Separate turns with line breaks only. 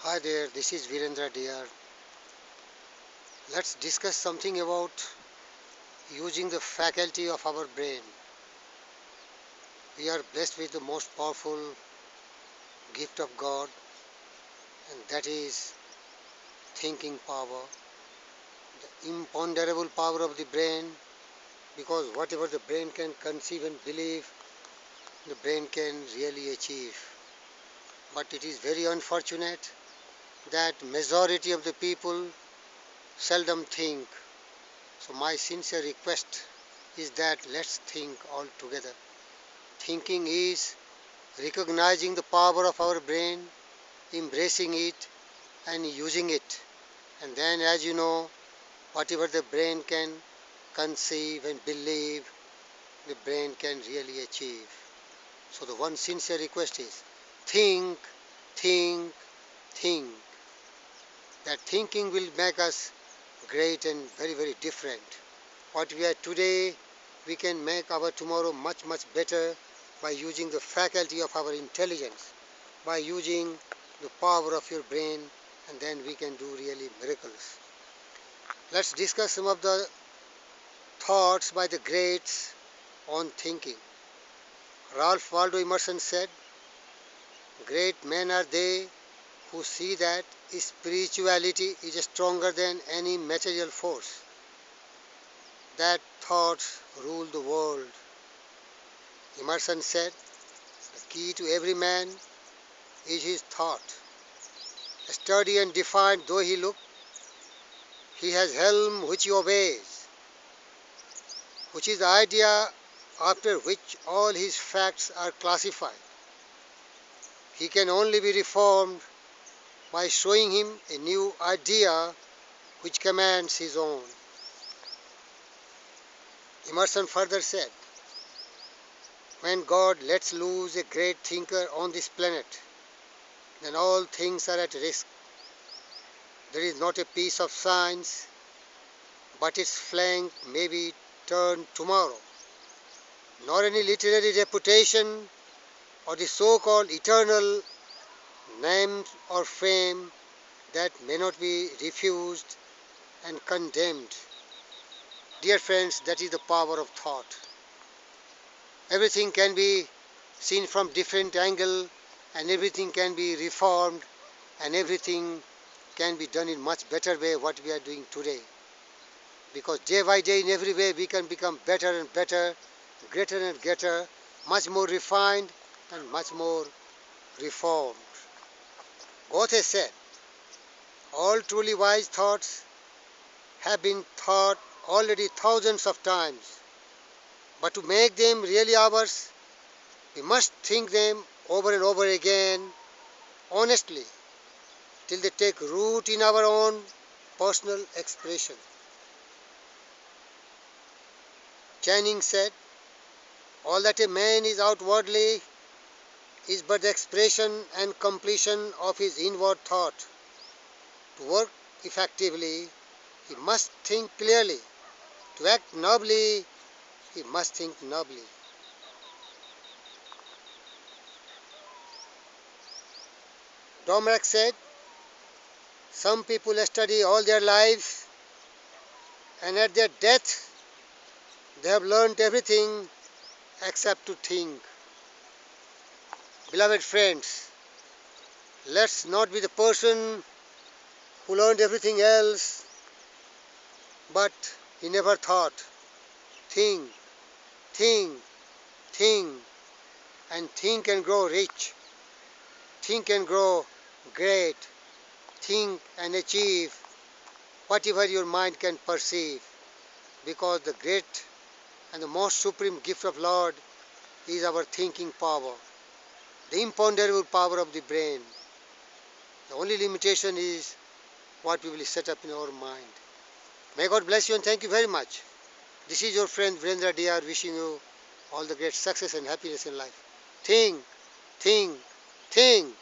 Hi there, this is Virendra Diyar. Let's discuss something about using the faculty of our brain. We are blessed with the most powerful gift of God, and that is thinking power, the imponderable power of the brain, because whatever the brain can conceive and believe, the brain can really achieve. But it is very unfortunate that majority of the people seldom think. So my sincere request is that let's think all together. Thinking is recognizing the power of our brain, embracing it and using it. And then, as you know, whatever the brain can conceive and believe, the brain can really achieve. So the one sincere request is think, think, think. That thinking will make us great and very, very different. What we are today, we can make our tomorrow much, much better by using the faculty of our intelligence, by using the power of your brain, and then we can do really miracles. Let's discuss some of the thoughts by the greats on thinking. Ralph Waldo Emerson said, great men are they who see that spirituality is stronger than any material force, that thoughts rule the world. Emerson said, the key to every man is his thought. Sturdy and defiant though he look, he has helm which he obeys, which is the idea after which all his facts are classified. He can only be reformed by showing him a new idea which commands his own. Emerson further said, when God lets loose a great thinker on this planet, then all things are at risk. There is not a piece of science, but its flank may be turned tomorrow, nor any literary reputation or the so-called eternal name or fame that may not be refused and condemned. Dear friends, that is the power of thought. Everything can be seen from different angle, and everything can be reformed, and everything can be done in much better way what we are doing today. Because day by day in every way we can become better and better, greater and greater, much more refined and much more reformed. Goethe said, all truly wise thoughts have been thought already thousands of times, but to make them really ours, we must think them over and over again, honestly, till they take root in our own personal expression. Channing said, all that a man is outwardly is but the expression and completion of his inward thought. To work effectively, he must think clearly. To act nobly, he must think nobly. Dominic said, some people study all their lives and at their death they have learned everything except to think. Beloved friends, let's not be the person who learned everything else but he never thought. Think, think, think, and think and grow rich. Think and grow great. Think and achieve whatever your mind can perceive, because the great and the most supreme gift of Lord is our thinking power, the imponderable power of the brain. The only limitation is what we will set up in our mind. May God bless you and thank you very much. This is your friend Virendra Diyar wishing you all the great success and happiness in life. Think, think, think.